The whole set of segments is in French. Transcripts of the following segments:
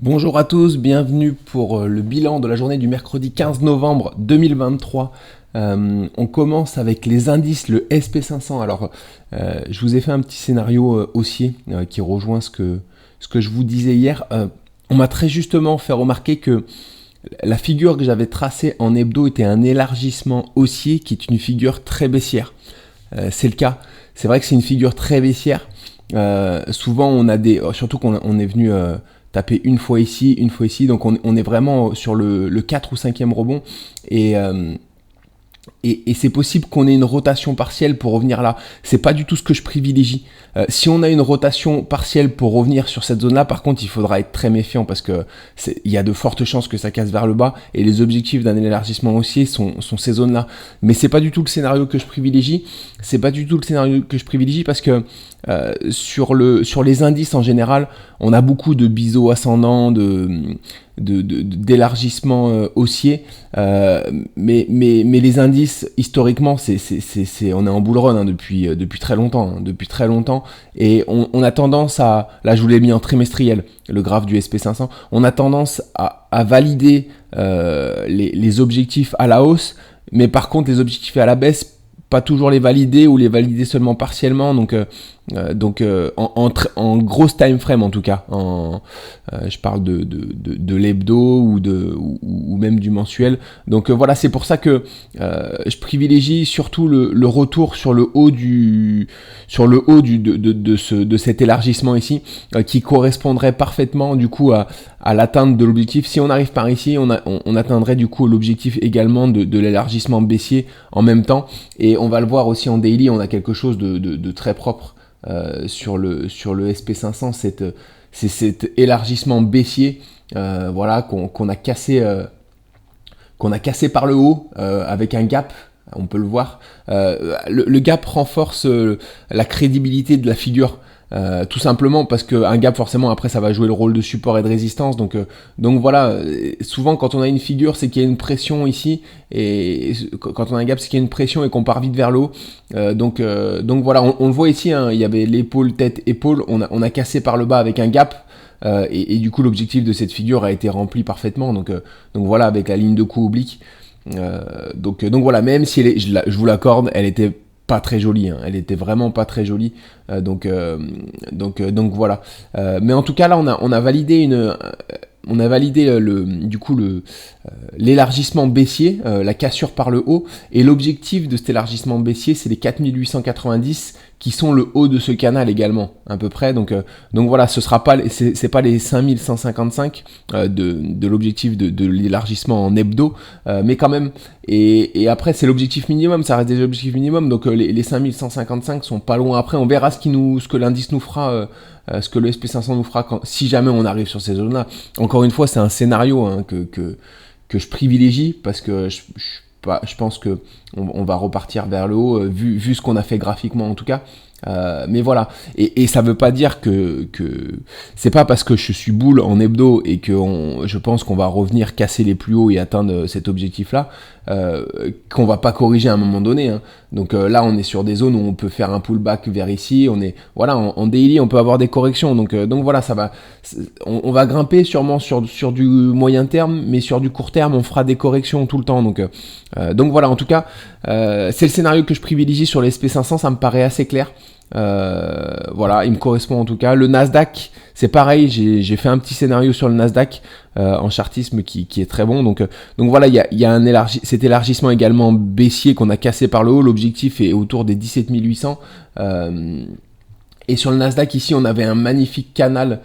Bonjour à tous, bienvenue pour le bilan de la journée du mercredi 15 novembre 2023. On commence avec les indices, le SP500. Alors, je vous ai fait un petit scénario haussier qui rejoint ce que je vous disais hier. On m'a très justement fait remarquer que la figure que j'avais tracée en hebdo était un élargissement haussier qui est une figure très baissière. C'est le cas. C'est vrai que c'est une figure très baissière. Souvent, on a surtout qu'on est venu taper une fois ici, donc on est vraiment sur le 4 ou 5e rebond, et c'est possible qu'on ait une rotation partielle pour revenir là. C'est pas du tout ce que je privilégie. Si on a une rotation partielle pour revenir sur cette zone-là, par contre, il faudra être très méfiant parce que il y a de fortes chances que ça casse vers le bas et les objectifs d'un élargissement haussier sont ces zones-là. Mais c'est pas du tout le scénario que je privilégie. Parce que sur les indices en général, on a beaucoup de biseaux ascendants, d'élargissement haussier, mais les indices historiquement on est en bull run depuis très longtemps, et on a tendance à, là je vous l'ai mis en trimestriel, le graphe du SP500, on a tendance à valider les objectifs à la hausse, mais par contre les objectifs à la baisse, pas toujours les valider ou les valider seulement partiellement, donc en grosse time frame en tout cas, je parle de l'hebdo ou même du mensuel. Donc voilà, c'est pour ça que je privilégie surtout le retour sur le haut de cet élargissement ici, qui correspondrait parfaitement du coup à l'atteinte de l'objectif. Si on arrive par ici, on atteindrait du coup l'objectif également de l'élargissement baissier en même temps, et on va le voir aussi en daily, on a quelque chose de très propre sur le SP500, c'est cet élargissement baissier, voilà, qu'on a cassé par le haut avec un gap. On peut le voir. Le gap renforce la crédibilité de la figure. Tout simplement parce qu'un gap, forcément, après ça va jouer le rôle de support et de résistance, donc voilà, souvent quand on a une figure, c'est qu'il y a une pression ici, et quand on a un gap, c'est qu'il y a une pression et qu'on part vite vers le haut, donc voilà, on le voit ici, hein, il y avait l'épaule, tête, épaule, on a cassé par le bas avec un gap, et du coup l'objectif de cette figure a été rempli parfaitement, donc voilà, avec la ligne de coup oblique, donc voilà, même si je vous l'accorde, elle était pas très jolie, hein. Elle était vraiment pas très jolie, donc voilà. Mais en tout cas là, on a validé l'élargissement baissier, la cassure par le haut, et l'objectif de cet élargissement baissier, c'est les 4890 qui sont le haut de ce canal également, à peu près. Donc voilà, c'est pas les 5155 de l'objectif de l'élargissement en hebdo, mais quand même. Et après, c'est l'objectif minimum, ça reste des objectifs minimum, donc les 5155 sont pas loin. Après, on verra ce que l'indice nous fera, ce que le SP500 nous fera si jamais on arrive sur ces zones-là. Encore une fois, c'est un scénario, hein, que je privilégie, parce que je pense que on va repartir vers le haut, vu ce qu'on a fait graphiquement en tout cas. Mais voilà, et ça veut pas dire que c'est pas parce que je suis bull en hebdo et que je pense qu'on va revenir casser les plus hauts et atteindre cet objectif là, qu'on va pas corriger à un moment donné, hein. Donc là on est sur des zones où on peut faire un pullback vers ici, on est voilà, en daily on peut avoir des corrections, donc voilà, on va grimper sûrement sur du moyen terme, mais sur du court terme on fera des corrections tout le temps, donc voilà, en tout cas c'est le scénario que je privilégie sur les SP500, ça me paraît assez clair. Voilà, il me correspond en tout cas. Le Nasdaq, c'est pareil, j'ai fait un petit scénario sur le Nasdaq en chartisme qui est très bon, donc voilà, il y a cet élargissement également baissier qu'on a cassé par le haut, l'objectif est autour des 17 800, et sur le Nasdaq ici on avait un magnifique canal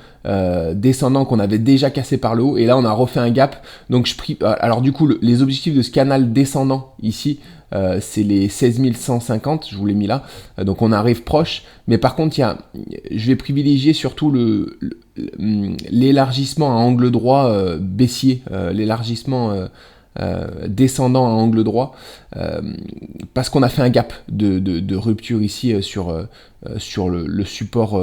descendant qu'on avait déjà cassé par le haut, et là on a refait un gap, donc alors du coup les objectifs de ce canal descendant ici, c'est les 16 150, je vous l'ai mis là, donc on arrive proche, mais par contre je vais privilégier surtout l'élargissement à angle droit baissier, l'élargissement descendant à angle droit, parce qu'on a fait un gap de rupture ici sur le support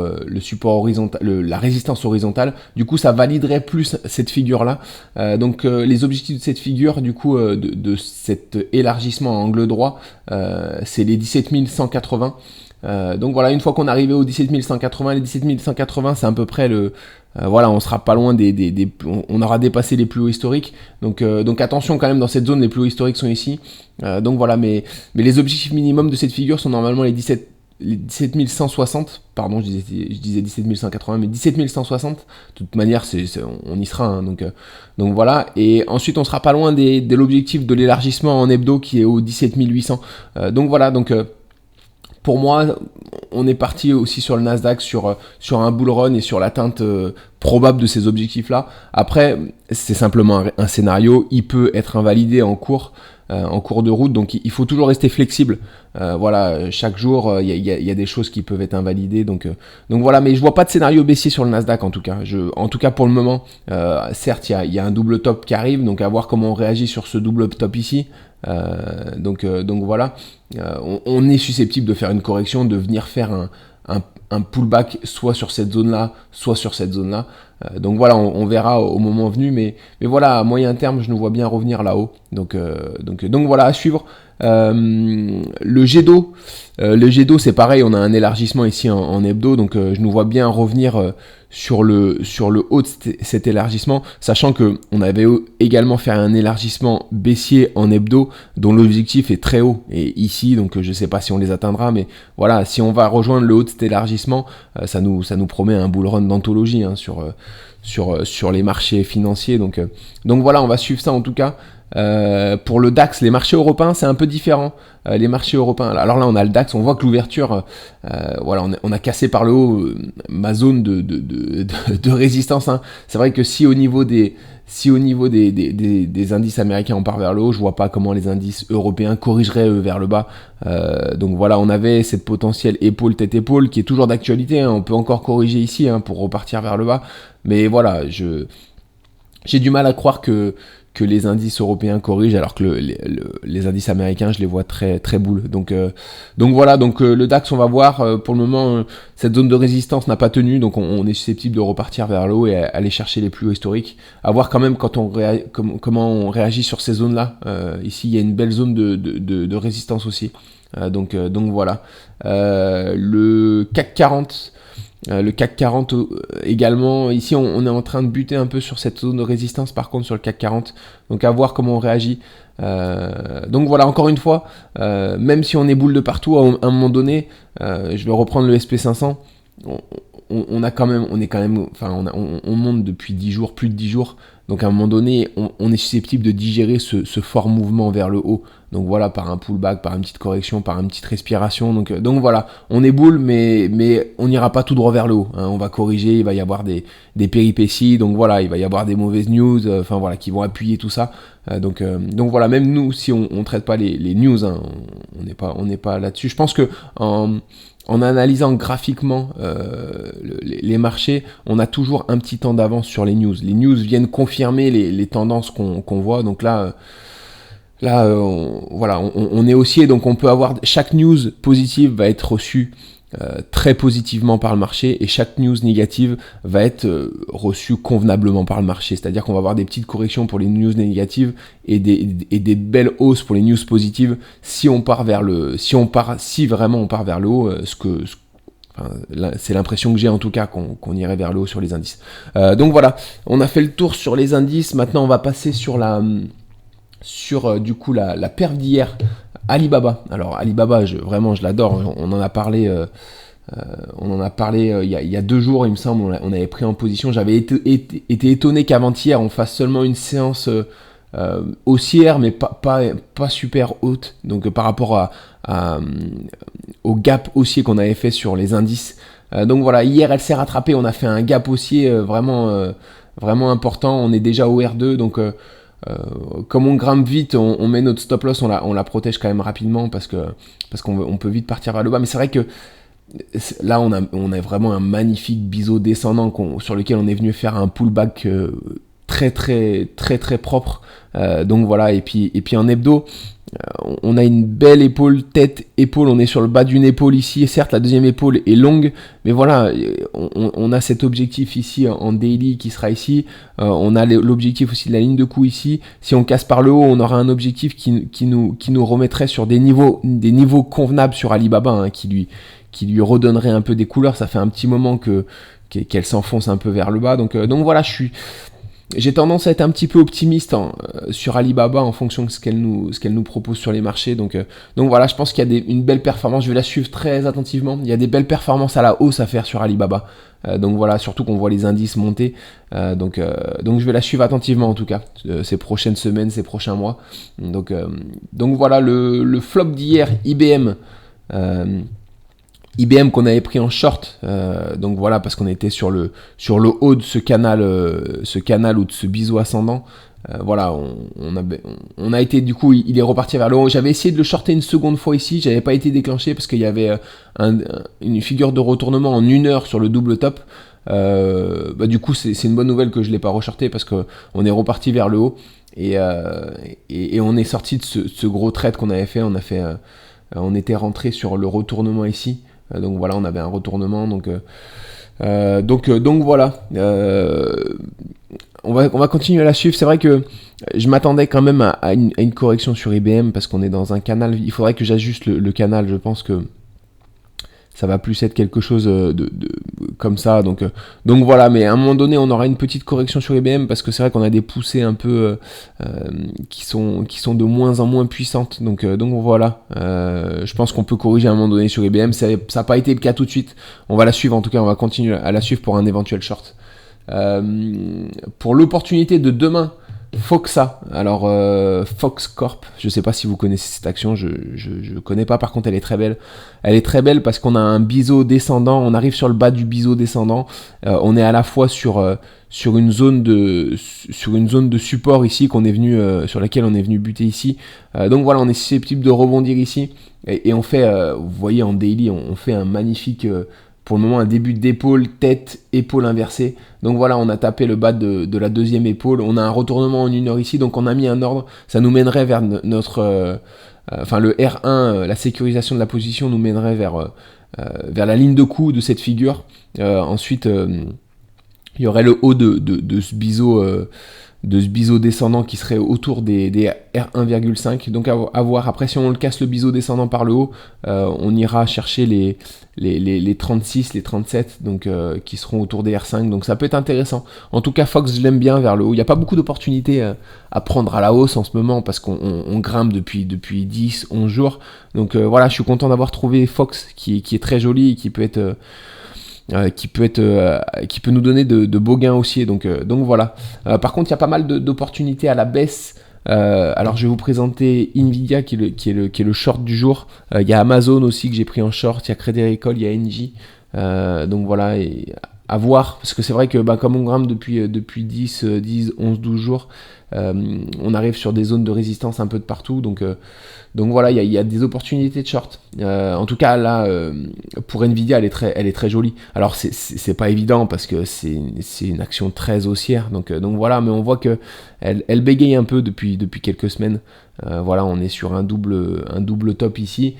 horizontal, la résistance horizontale. Du coup ça validerait plus cette figure là, donc les objectifs de cette figure, du coup de cet élargissement à angle droit, c'est les 17 180. Donc voilà, une fois qu'on est arrivé aux 17 180, les 17 180 c'est à peu près voilà, on sera pas loin on aura dépassé les plus hauts historiques. Donc attention quand même, dans cette zone, les plus hauts historiques sont ici. Donc voilà, mais les objectifs minimums de cette figure sont normalement les 17 160, pardon, je disais 17 180, mais 17 160. De toute manière, on y sera. Hein, donc voilà. Et ensuite, on sera pas loin de l'objectif de l'élargissement en hebdo qui est au 17 800. Donc voilà. Donc pour moi, on est parti aussi sur le Nasdaq sur un bull run et sur l'atteinte probable de ces objectifs-là. Après, c'est simplement un scénario. Il peut être invalidé en cours de route, donc il faut toujours rester flexible. Voilà, chaque jour, il y a des choses qui peuvent être invalidées. Donc voilà, mais je vois pas de scénario baissier sur le Nasdaq en tout cas. En tout cas pour le moment, certes, il y a un double top qui arrive, donc à voir comment on réagit sur ce double top ici. Donc voilà, on est susceptible de faire une correction, de venir faire un pullback soit sur cette zone-là, soit sur cette zone-là. Donc voilà, on verra au moment venu, mais voilà, à moyen terme, je nous vois bien revenir là-haut. Donc voilà, à suivre. Le jet d'eau, c'est pareil, on a un élargissement ici en hebdo, donc je nous vois bien revenir sur le haut de cet élargissement, sachant que on avait également fait un élargissement baissier en hebdo dont l'objectif est très haut, et ici, donc je sais pas si on les atteindra, mais voilà, si on va rejoindre le haut de cet élargissement, ça nous promet un bull run d'anthologie hein, sur les marchés financiers, donc voilà, on va suivre ça en tout cas. Pour le DAX, les marchés européens, c'est un peu différent. Les marchés européens, alors là, on a le DAX, on voit que l'ouverture, voilà, on a cassé par le haut ma zone de résistance. Hein. C'est vrai que si au niveau des indices américains on part vers le haut, je vois pas comment les indices européens corrigeraient eux vers le bas. Donc voilà, on avait cette potentielle épaule tête épaule qui est toujours d'actualité. Hein. On peut encore corriger ici hein, pour repartir vers le bas, mais voilà, j'ai du mal à croire que les indices européens corrigent alors que les indices américains je les vois très très boules. Donc voilà, le DAX on va voir, pour le moment cette zone de résistance n'a pas tenu, donc on est susceptible de repartir vers le haut et aller chercher les plus hauts historiques. À voir quand même quand comment on réagit sur ces zones là. Ici il y a une belle zone de résistance aussi. Donc voilà. Le CAC 40 également, ici on est en train de buter un peu sur cette zone de résistance par contre sur le CAC 40, donc à voir comment on réagit. Donc voilà, encore une fois, même si on est boule de partout à un moment donné, je vais reprendre le SP500, on monte depuis 10 jours, plus de 10 jours, donc à un moment donné, on est susceptible de digérer ce fort mouvement vers le haut. Donc voilà, par un pullback, par une petite correction, par une petite respiration. Donc voilà, on est boule, mais on n'ira pas tout droit vers le haut. Hein. On va corriger, il va y avoir des péripéties. Donc voilà, il va y avoir des mauvaises news, qui vont appuyer tout ça. Donc voilà, même nous, si on traite pas les news, hein, on n'est pas là-dessus. Je pense que en analysant graphiquement les marchés, on a toujours un petit temps d'avance sur les news. Les news viennent confirmer les tendances qu'on voit. Donc là, on est haussier, donc on peut avoir chaque news positive va être reçue très positivement par le marché et chaque news négative va être reçue convenablement par le marché. C'est-à-dire qu'on va avoir des petites corrections pour les news négatives et des belles hausses pour les news positives si vraiment on part vers le haut, c'est l'impression que j'ai en tout cas qu'on irait vers le haut sur les indices. Donc voilà, on a fait le tour sur les indices. Maintenant on va passer sur la perf d'hier, Alibaba. Alors Alibaba, je l'adore. On en a parlé il y a 2 jours, il me semble. On avait pris en position. J'avais été étonné qu'avant-hier on fasse seulement une séance haussière, mais pas super haute. Donc par rapport au gap haussier qu'on avait fait sur les indices. Donc voilà, hier elle s'est rattrapée. On a fait un gap haussier vraiment important. On est déjà au R2, donc comme on grimpe vite, on met notre stop loss, on la protège quand même rapidement parce qu'on peut vite partir vers le bas. Mais c'est vrai que là on a vraiment un magnifique biseau descendant sur lequel on est venu faire un pullback très très très très propre. Donc voilà, et puis en hebdo, on a une belle épaule, on est sur le bas d'une épaule ici, et certes la deuxième épaule est longue, mais voilà, on a cet objectif ici en daily qui sera ici, on a l'objectif aussi de la ligne de coup ici. Si on casse par le haut, on aura un objectif qui nous remettrait sur des niveaux convenables sur Alibaba, hein, qui lui redonnerait un peu des couleurs. Ça fait un petit moment que qu'elle s'enfonce un peu vers le bas. Donc voilà, j'ai tendance à être un petit peu optimiste sur Alibaba en fonction de ce qu'elle nous propose sur les marchés. Donc voilà, je pense qu'il y a une belle performance. Je vais la suivre très attentivement. Il y a des belles performances à la hausse à faire sur Alibaba. Donc voilà, surtout qu'on voit les indices monter. Donc je vais la suivre attentivement en tout cas, ces prochaines semaines, ces prochains mois. Donc voilà, le flop d'hier, IBM. IBM qu'on avait pris en short, donc voilà, parce qu'on était sur le haut de ce canal ou de ce biseau ascendant. Voilà, on a été, du coup, il est reparti vers le haut. J'avais essayé de le shorter une seconde fois ici, j'avais pas été déclenché parce qu'il y avait une figure de retournement en 1 heure sur le double top. Du coup, c'est une bonne nouvelle que je l'ai pas reshorté parce que on est reparti vers le haut et on est sorti de ce gros trade qu'on avait fait. On était rentré sur le retournement ici. Donc voilà, on avait un retournement, donc voilà. On va continuer à la suivre. C'est vrai que je m'attendais quand même à une correction sur IBM parce qu'on est dans un canal. Il faudrait que j'ajuste le canal. Je pense que ça va plus être quelque chose de comme ça. Donc voilà, mais à un moment donné, on aura une petite correction sur IBM parce que c'est vrai qu'on a des poussées un peu qui sont de moins en moins puissantes. Donc voilà, je pense qu'on peut corriger à un moment donné sur IBM. Ça n'a pas été le cas tout de suite. On va la suivre en tout cas, on va continuer à la suivre pour un éventuel short. Pour l'opportunité de demain, Foxa, alors Fox Corp, je ne sais pas si vous connaissez cette action, je connais pas, par contre elle est très belle. Elle est très belle parce qu'on a un biseau descendant, on arrive sur le bas du biseau descendant, on est à la fois sur une zone de support ici sur laquelle on est venu buter ici. Donc voilà, on est susceptible de rebondir ici et on fait, vous voyez en daily, on fait un magnifique pour le moment un début d'épaule, tête, épaule inversée. Donc voilà, on a tapé le bas de la deuxième épaule. On a un retournement en 1 heure ici, donc on a mis un ordre. Ça nous mènerait vers notre... le R1, la sécurisation de la position nous mènerait vers la ligne de coup de cette figure. Ensuite, il y aurait le haut de ce biseau descendant qui serait autour des R1,5. Donc à voir. Après, si on le casse le biseau descendant par le haut, on ira chercher les 36, les 37, donc qui seront autour des R5. Donc ça peut être intéressant. En tout cas, Fox, je l'aime bien vers le haut. Il n'y a pas beaucoup d'opportunités à prendre à la hausse en ce moment parce qu'on grimpe depuis 10, 11 jours. Donc voilà, je suis content d'avoir trouvé Fox qui est très joli et qui peut nous donner de beaux gains haussiers. Donc voilà. Par contre, il y a pas mal d'opportunités à la baisse. Alors je vais vous présenter Nvidia qui est le short du jour. Il y a Amazon aussi que j'ai pris en short. Il y a Crédit Agricole, il y a Engie. Donc voilà, et à voir, parce que c'est vrai que comme on grimpe depuis 10, 11, 12 jours, on arrive sur des zones de résistance un peu de partout, donc voilà, il y a des opportunités de short. En tout cas là, pour Nvidia, elle est très jolie. Alors c'est pas évident parce que c'est une action très haussière, donc voilà, mais on voit que elle bégaye un peu depuis quelques semaines. Voilà, on est sur un double top ici.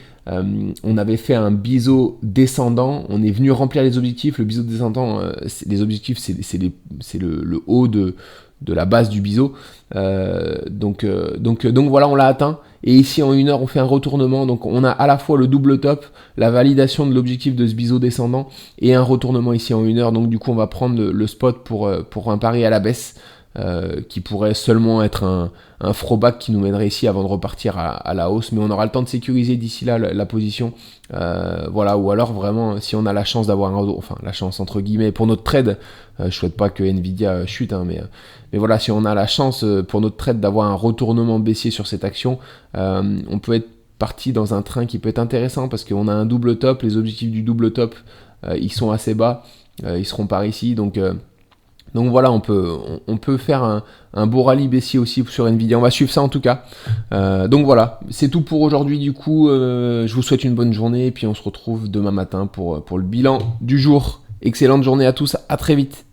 On avait fait un biseau descendant, on est venu remplir les objectifs. Le biseau descendant, les objectifs, c'est le haut de la base du biseau. Donc voilà, on l'a atteint. Et ici en 1 heure, on fait un retournement. Donc on a à la fois le double top, la validation de l'objectif de ce biseau descendant et un retournement ici en 1 heure. Donc du coup, on va prendre le spot pour un pari à la baisse. Qui pourrait seulement être un throwback qui nous mènerait ici avant de repartir à la hausse, mais on aura le temps de sécuriser d'ici là la position, voilà, ou alors vraiment si on a la chance d'avoir la chance entre guillemets pour notre trade, je souhaite pas que Nvidia chute, hein, mais voilà, si on a la chance pour notre trade d'avoir un retournement baissier sur cette action, on peut être parti dans un train qui peut être intéressant parce qu'on a un double top, les objectifs du double top ils sont assez bas, ils seront par ici, donc voilà, on peut faire un beau rallye baissier aussi sur Nvidia. On va suivre ça en tout cas. Donc voilà, c'est tout pour aujourd'hui du coup. Je vous souhaite une bonne journée et puis on se retrouve demain matin pour le bilan du jour. Excellente journée à tous, à très vite.